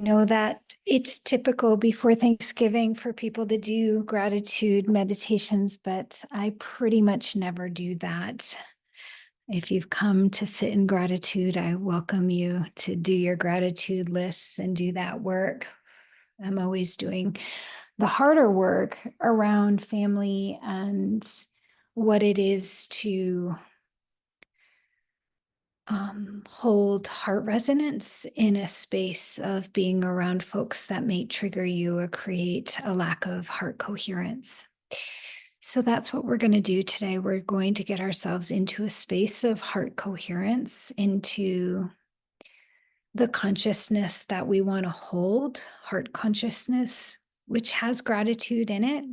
Know that it's typical before Thanksgiving for people to do gratitude meditations, but I pretty much never do that. If you've come to sit in gratitude, I welcome you to do your gratitude lists and do that work. I'm always doing the harder work around family and what it is to hold heart resonance in a space of being around folks that may trigger you or create a lack of heart coherence. So that's what we're going to do today. We're going to get ourselves into a space of heart coherence, into the consciousness that we want to hold, heart consciousness, which has gratitude in it.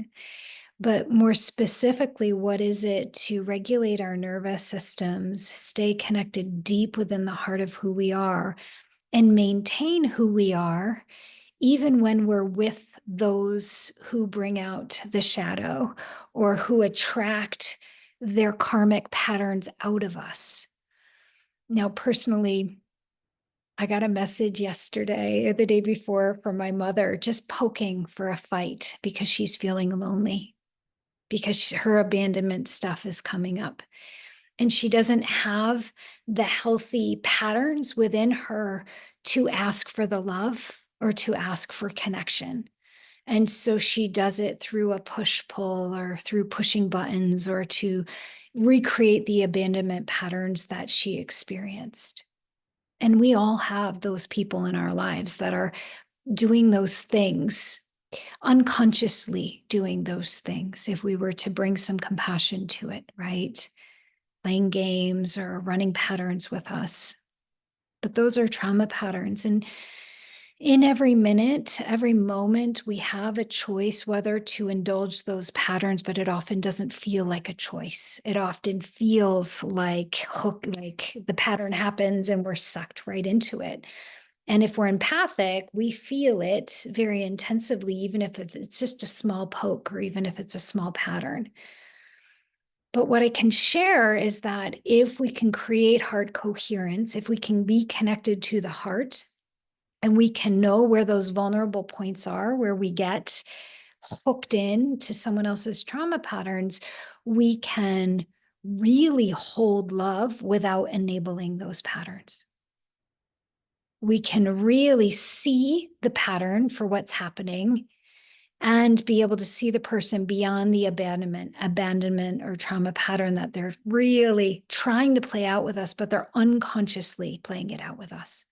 But more specifically, what is it to regulate our nervous systems, stay connected deep within the heart of who we are, and maintain who we are, even when we're with those who bring out the shadow or who attract their karmic patterns out of us. Now, personally, I got a message yesterday or the day before from my mother just poking for a fight because she's feeling lonely, because her abandonment stuff is coming up. And she doesn't have the healthy patterns within her to ask for the love or to ask for connection. And so she does it through a push-pull or through pushing buttons or to recreate the abandonment patterns that she experienced. And we all have those people in our lives that are doing those things, unconsciously doing those things, if we were to bring some compassion to it, right? Playing games or running patterns with us. But those are trauma patterns. And in every minute, every moment, we have a choice whether to indulge those patterns, but it often doesn't feel like a choice. It often feels like the pattern happens and we're sucked right into it. And if we're empathic, we feel it very intensively, even if it's just a small poke or even if it's a small pattern. But what I can share is that if we can create heart coherence, if we can be connected to the heart, and we can know where those vulnerable points are, where we get hooked in to someone else's trauma patterns, we can really hold love without enabling those patterns. We can really see the pattern for what's happening and be able to see the person beyond the abandonment or trauma pattern that they're really trying to play out with us, but they're unconsciously playing it out with us.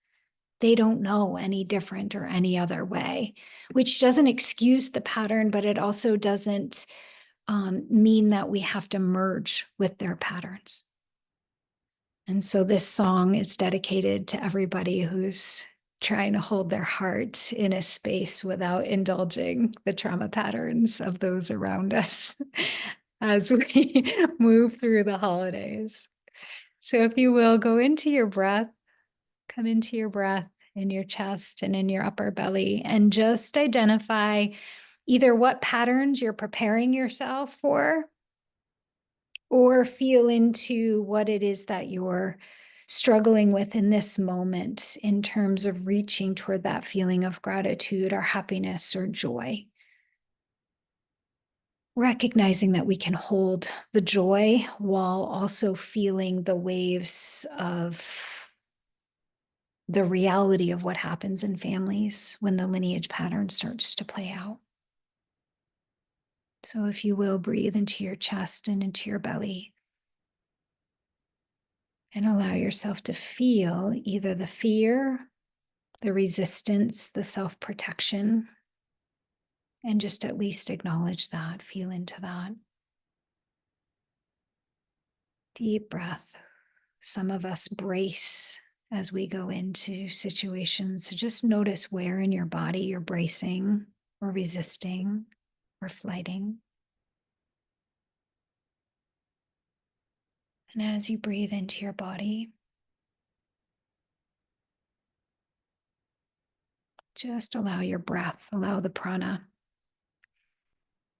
They don't know any different or any other way, which doesn't excuse the pattern, but it also doesn't mean that we have to merge with their patterns. And so this song is dedicated to everybody who's trying to hold their heart in a space without indulging the trauma patterns of those around us as we move through the holidays. So if you will, go into your breath, come into your breath in your chest and in your upper belly, and just identify either what patterns you're preparing yourself for, or feel into what it is that you're struggling with in this moment in terms of reaching toward that feeling of gratitude or happiness or joy. Recognizing that we can hold the joy while also feeling the waves of the reality of what happens in families when the lineage pattern starts to play out. So if you will, breathe into your chest and into your belly and allow yourself to feel either the fear, the resistance, the self-protection, and just at least acknowledge that, feel into that. Deep breath. Some of us brace as we go into situations. So just notice where in your body you're bracing or resisting or flighting. And as you breathe into your body, just allow your breath, allow the prana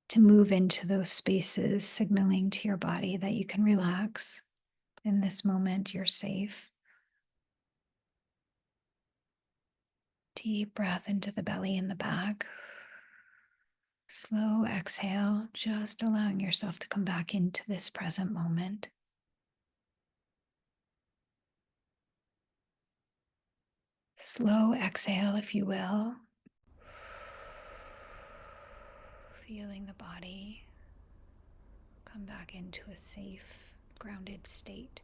to move into those spaces, signaling to your body that you can relax. In this moment, you're safe. Deep breath into the belly and the back. Slow exhale, just allowing yourself to come back into this present moment. Slow exhale, if you will. Feeling the body come back into a safe, grounded state.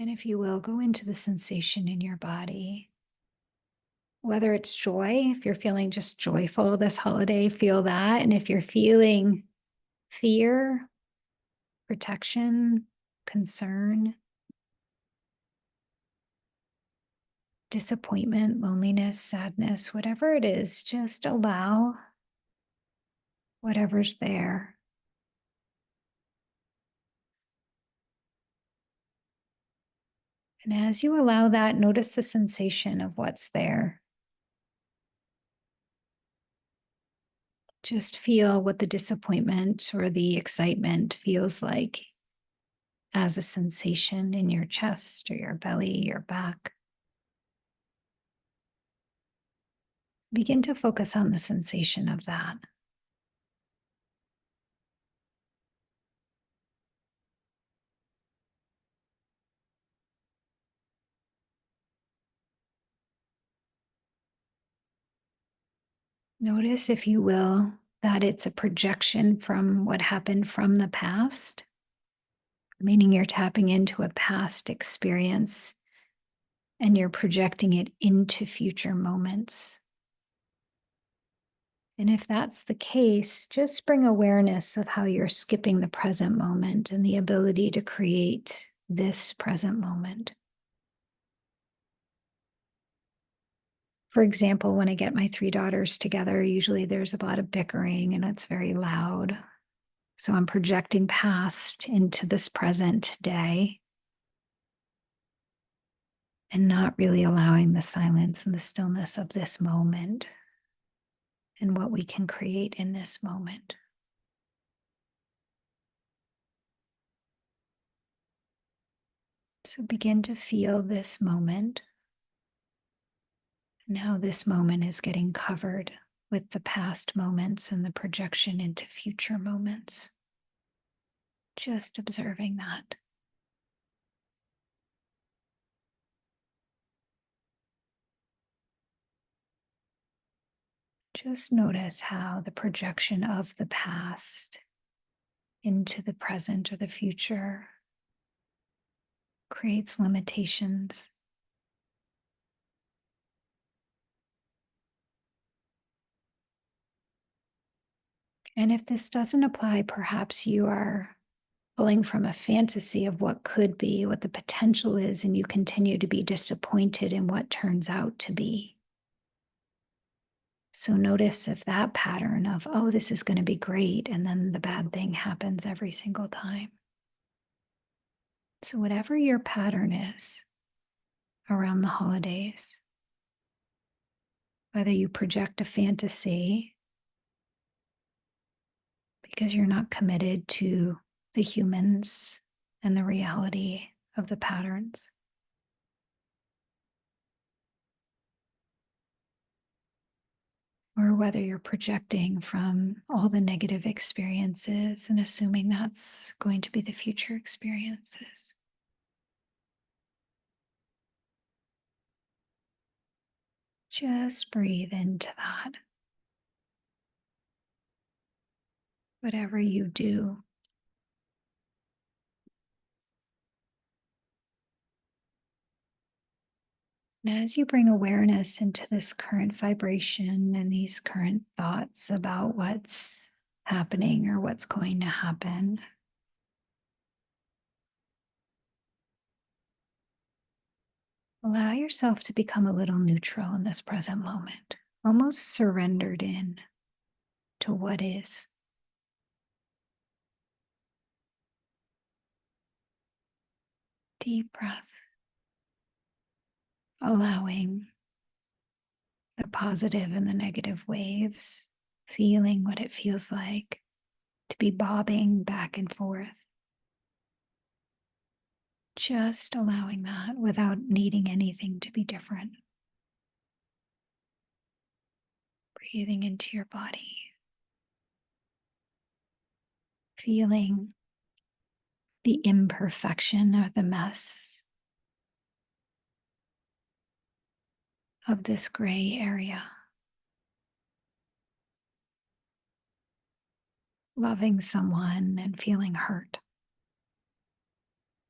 And if you will, go into the sensation in your body. Whether it's joy, if you're feeling just joyful this holiday, feel that. And if you're feeling fear, protection, concern, disappointment, loneliness, sadness, whatever it is, just allow whatever's there. And as you allow that, notice the sensation of what's there. Just feel what the disappointment or the excitement feels like as a sensation in your chest or your belly, your back. Begin to focus on the sensation of that. Notice, if you will, that it's a projection from what happened from the past, meaning you're tapping into a past experience and you're projecting it into future moments. And if that's the case, just bring awareness of how you're skipping the present moment and the ability to create this present moment. For example, when I get my three daughters together, usually there's a lot of bickering and it's very loud. So I'm projecting past into this present day and not really allowing the silence and the stillness of this moment and what we can create in this moment. So begin to feel this moment and how this moment is getting covered with the past moments and the projection into future moments. Just observing that. Just notice how the projection of the past into the present or the future creates limitations. And if this doesn't apply, perhaps you are pulling from a fantasy of what could be, what the potential is, and you continue to be disappointed in what turns out to be. So notice if that pattern of, oh, this is going to be great, and then the bad thing happens every single time. So whatever your pattern is around the holidays, whether you project a fantasy because you're not committed to the humans and the reality of the patterns, or whether you're projecting from all the negative experiences and assuming that's going to be the future experiences. Just breathe into that. Whatever you do, and as you bring awareness into this current vibration and these current thoughts about what's happening or what's going to happen, allow yourself to become a little neutral in this present moment, almost surrendered in to what is. Deep breath, allowing the positive and the negative waves feeling what it feels like to be bobbing back and forth. Just allowing that without needing anything to be different. Breathing into your body, feeling the imperfection or the mess of this gray area. Loving someone and feeling hurt.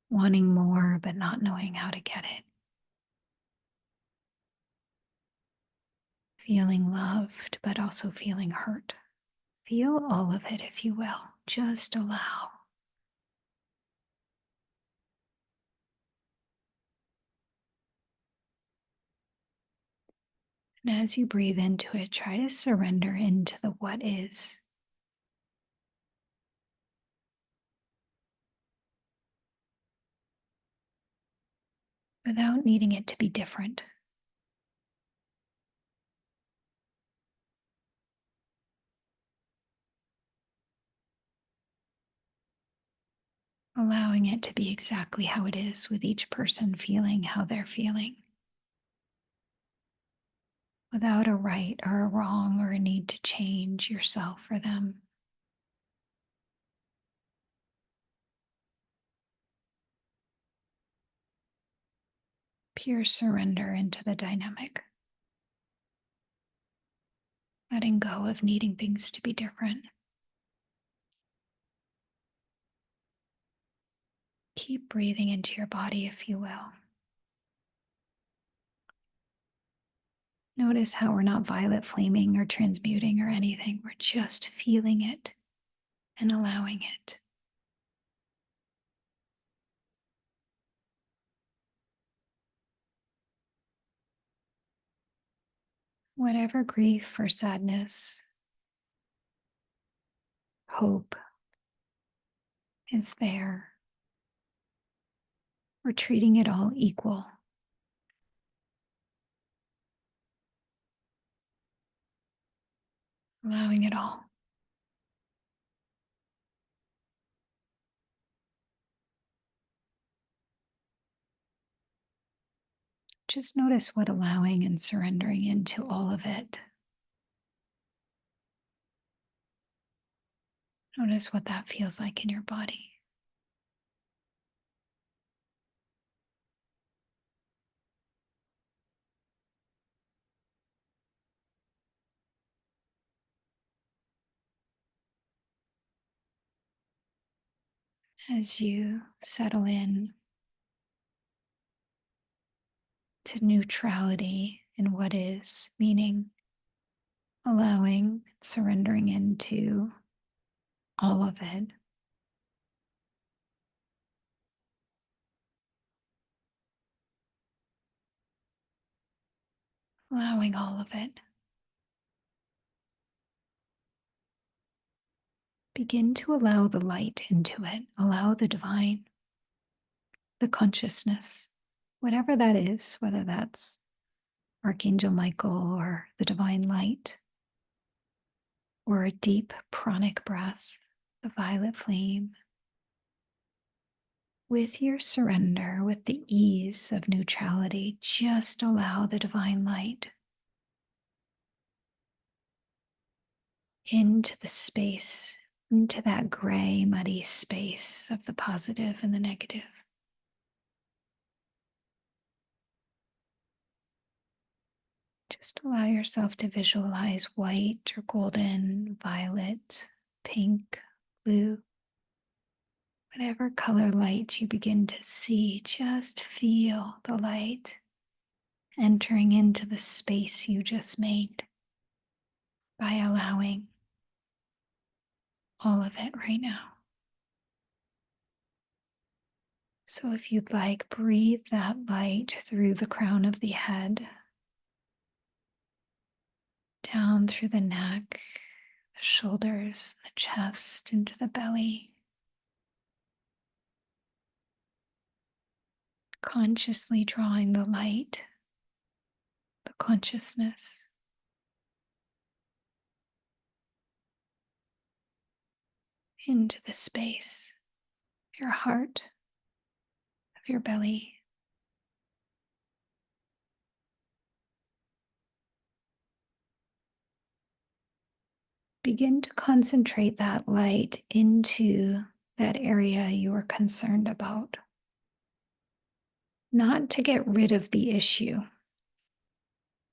Wanting more but not knowing how to get it. Feeling loved but also feeling hurt. Feel all of it if you will. Just allow. And as you breathe into it, try to surrender into the what is. Without needing it to be different. Allowing it to be exactly how it is, with each person feeling how they're feeling. Without a right or a wrong or a need to change yourself or them. Pure surrender into the dynamic. Letting go of needing things to be different. Keep breathing into your body if you will. Notice how we're not violet flaming or transmuting or anything. We're just feeling it and allowing it. Whatever grief or sadness, hope is there, we're treating it all equal. Allowing it all. Just notice what allowing and surrendering into all of it. Notice what that feels like in your body. As you settle in to neutrality in what is, meaning allowing, surrendering into all of it. Allowing all of it. Begin to allow the light into it. Allow the divine, the consciousness, whatever that is, whether that's Archangel Michael or the divine light, or a deep pranic breath, the violet flame. With your surrender, with the ease of neutrality, just allow the divine light into the space, into that gray, muddy space of the positive and the negative. Just allow yourself to visualize white or golden, violet, pink, blue, whatever color light you begin to see. Just feel the light entering into the space you just made by allowing all of it right now. So if you'd like, breathe that light through the crown of the head, down through the neck, the shoulders, the chest, into the belly. Consciously drawing the light, the consciousness, into the space of your heart, of your belly. Begin to concentrate that light into that area you are concerned about. Not to get rid of the issue.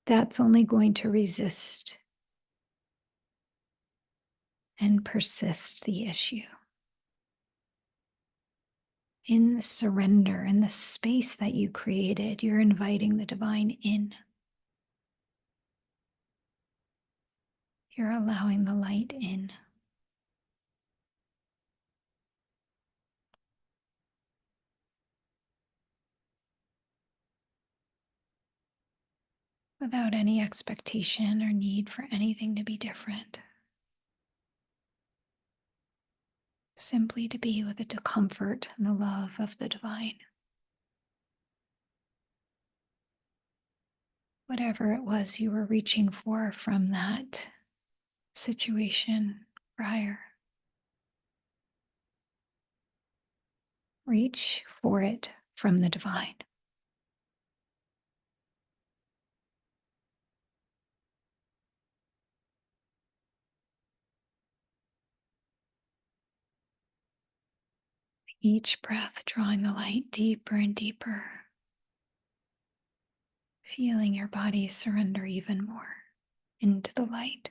That's only going to resist and persist the issue. In the surrender, in the space that you created, you're inviting the divine in. You're allowing the light in. Without any expectation or need for anything to be different. Simply to be with the comfort and the love of the divine. Whatever it was you were reaching for from that situation prior, reach for it from the divine. Each breath drawing the light deeper and deeper, feeling your body surrender even more into the light.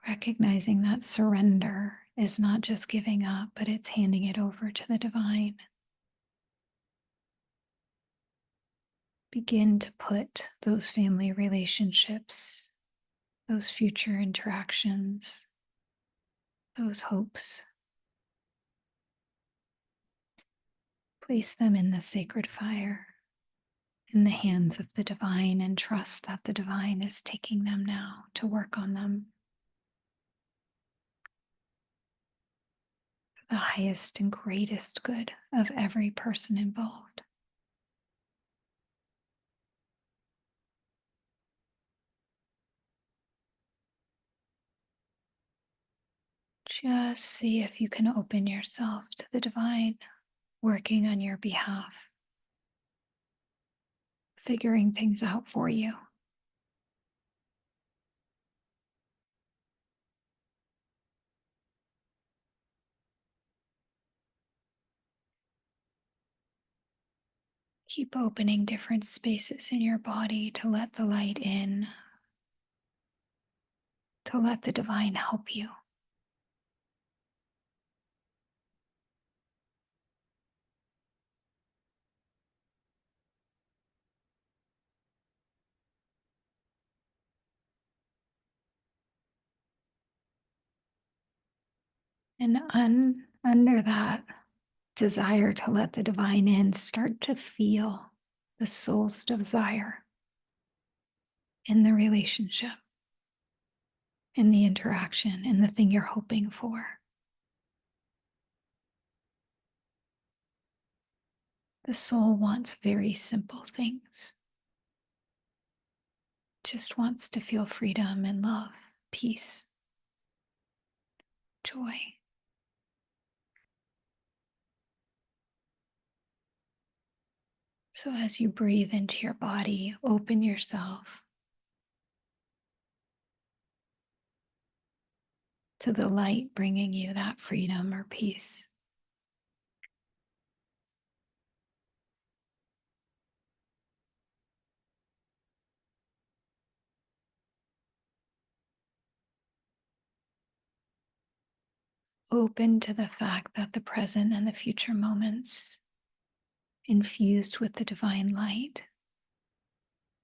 Recognizing that surrender is not just giving up, but it's handing it over to the divine. Begin to put those family relationships, those future interactions, those hopes, place them in the sacred fire, in the hands of the divine, and trust that the divine is taking them now to work on them for the highest and greatest good of every person involved. Just see if you can open yourself to the divine working on your behalf, figuring things out for you. Keep opening different spaces in your body to let the light in, to let the divine help you. And under that desire to let the divine in, start to feel the soul's desire in the relationship, in the interaction, in the thing you're hoping for. The soul wants very simple things. Just wants to feel freedom and love, peace, joy. So as you breathe into your body, open yourself to the light bringing you that freedom or peace. Open to the fact that the present and the future moments, infused with the divine light,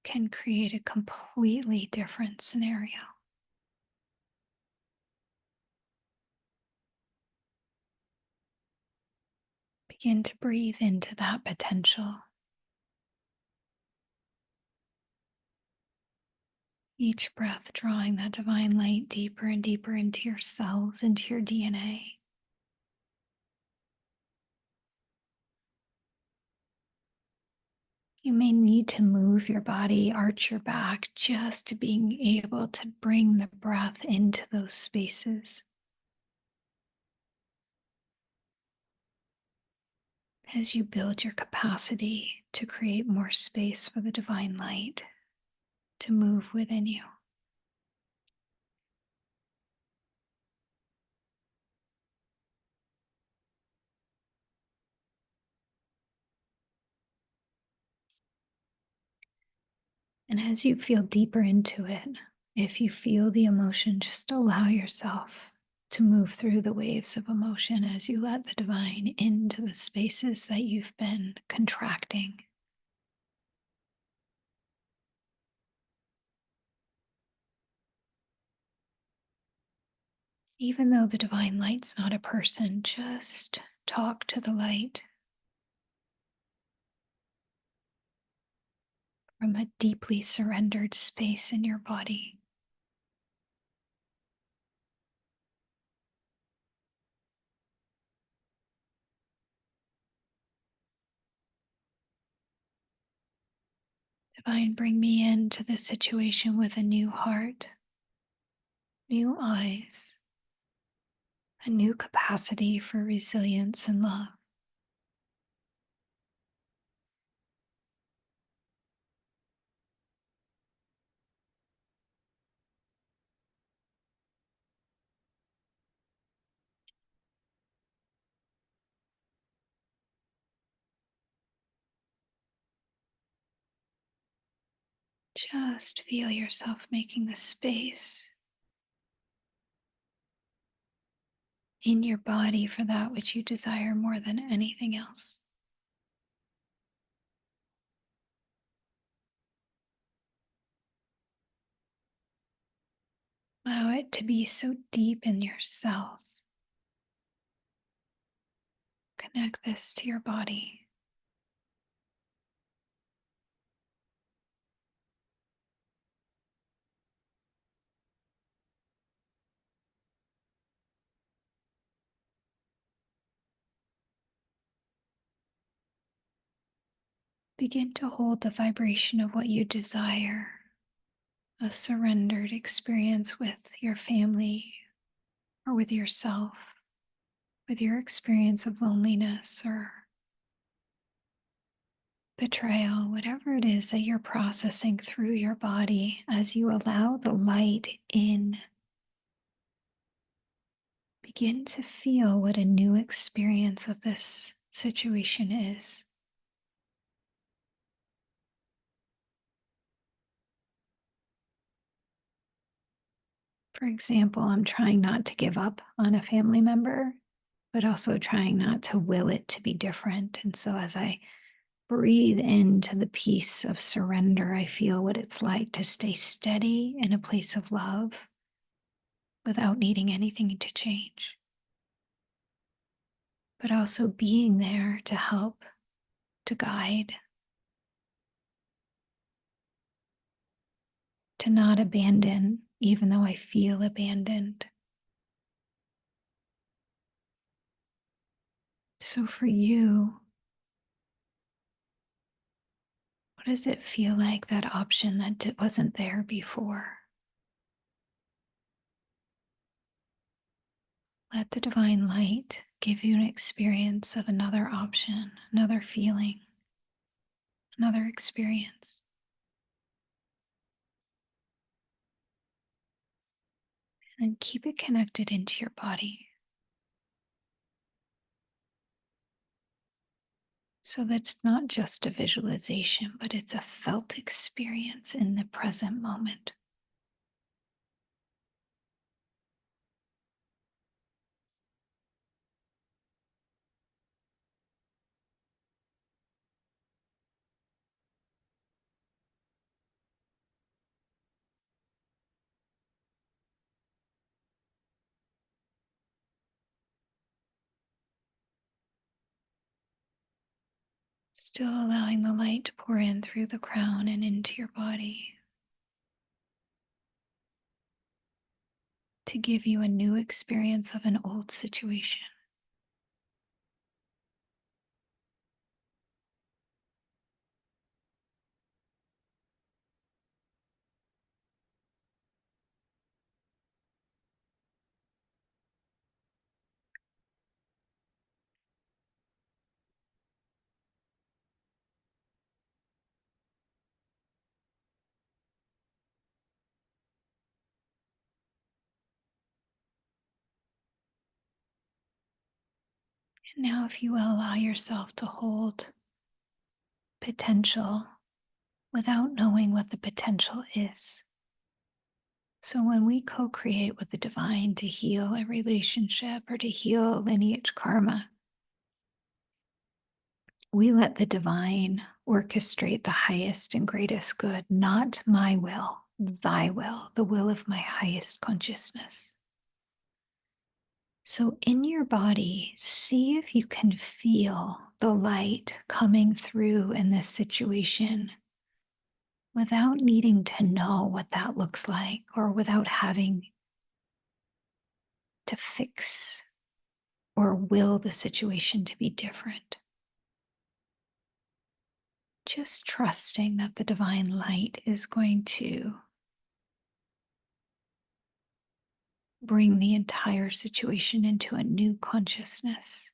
can create a completely different scenario. Begin to breathe into that potential. Each breath drawing that divine light deeper and deeper into your cells, into your DNA. You may need to move your body, arch your back, just to being able to bring the breath into those spaces. as you build your capacity to create more space for the divine light to move within you. And as you feel deeper into it, if you feel the emotion, just allow yourself to move through the waves of emotion as you let the divine into the spaces that you've been contracting. Even though the divine light's not a person, just talk to the light from a deeply surrendered space in your body. Divine, bring me into this situation with a new heart, new eyes, a new capacity for resilience and love. Just feel yourself making the space in your body for that which you desire more than anything else. Allow it to be so deep in your cells. Connect this to your body. Begin to hold the vibration of what you desire, a surrendered experience with your family or with yourself, with your experience of loneliness or betrayal, whatever it is that you're processing through your body as you allow the light in. Begin to feel what a new experience of this situation is. For example, I'm trying not to give up on a family member, but also trying not to will it to be different. And so as I breathe into the peace of surrender, I feel what it's like to stay steady in a place of love without needing anything to change, but also being there to help, to guide, to not abandon, even though I feel abandoned. So for you, what does it feel like, that option that wasn't there before? Let the divine light give you an experience of another option, another feeling, another experience. And keep it connected into your body so that it's not just a visualization, but it's a felt experience in the present moment. Still allowing the light to pour in through the crown and into your body to give you a new experience of an old situation. And now, if you will, allow yourself to hold potential without knowing what the potential is. So, when we co create with the divine to heal a relationship or to heal lineage karma, we let the divine orchestrate the highest and greatest good, not my will, thy will, the will of my highest consciousness. So, in your body, see if you can feel the light coming through in this situation without needing to know what that looks like or without having to fix or will the situation to be different. Just trusting that the divine light is going to bring the entire situation into a new consciousness.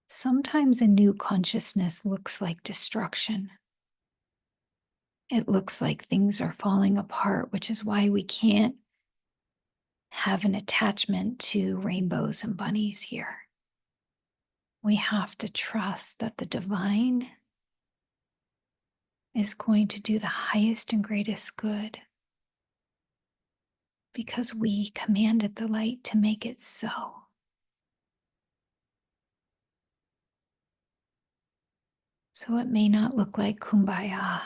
Sometimes a new consciousness looks like destruction. It looks like things are falling apart, which is why we can't have an attachment to rainbows and bunnies here. We have to trust that the divine is going to do the highest and greatest good because we commanded the light to make it so. So it may not look like kumbaya.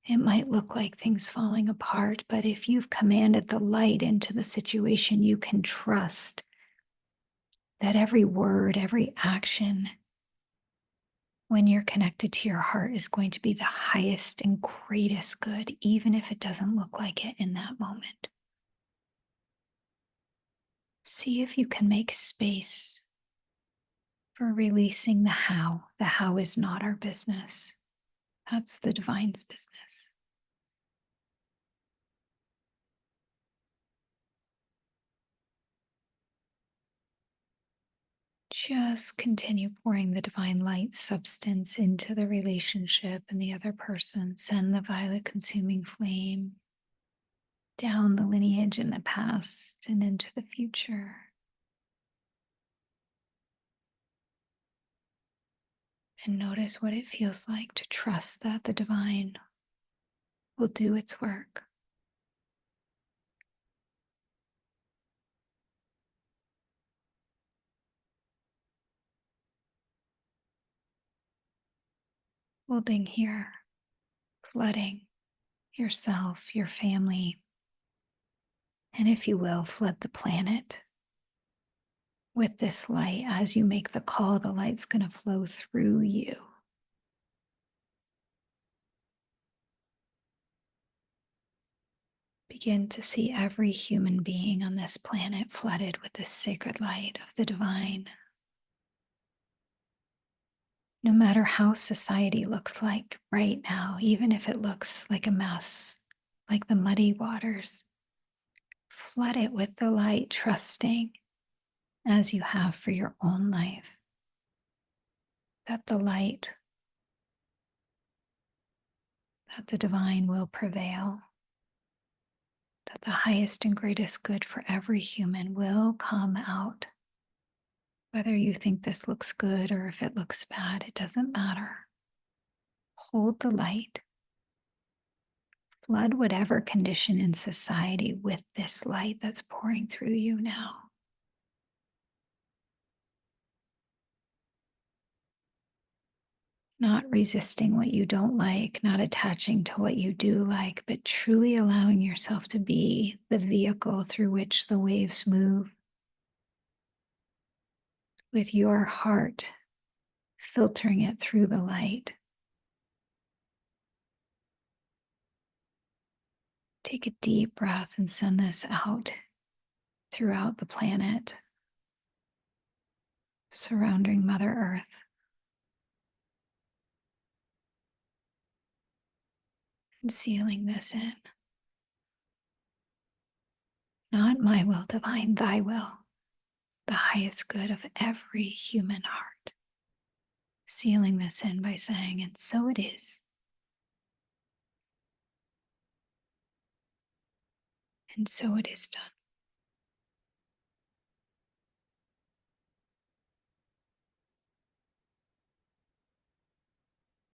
It might look like things falling apart, but if you've commanded the light into the situation, you can trust that every word, every action, when you're connected to your heart, is going to be the highest and greatest good, even if it doesn't look like it in that moment. See if you can make space for releasing the how. The how is not our business, that's the divine's business. Just continue pouring the divine light substance into the relationship and the other person. Send the violet consuming flame down the lineage in the past and into the future. And notice what it feels like to trust that the divine will do its work. Holding here, flooding yourself, your family, and if you will, flood the planet with this light. As you make the call, the light's going to flow through you. Begin to see every human being on this planet flooded with the sacred light of the divine. No matter how society looks like right now, even if it looks like a mess, like the muddy waters, flood it with the light, trusting, as you have for your own life, that the light, that the divine will prevail, that the highest and greatest good for every human will come out. Whether you think this looks good or if it looks bad, it doesn't matter. Hold the light. Flood whatever condition in society with this light that's pouring through you now. Not resisting what you don't like, not attaching to what you do like, but truly allowing yourself to be the vehicle through which the waves move. With your heart filtering it through the light. Take a deep breath and send this out throughout the planet, surrounding Mother Earth. And sealing this in. Not my will, divine, thy will, the highest good of every human heart. Sealing this in by saying, and so it is. And so it is done.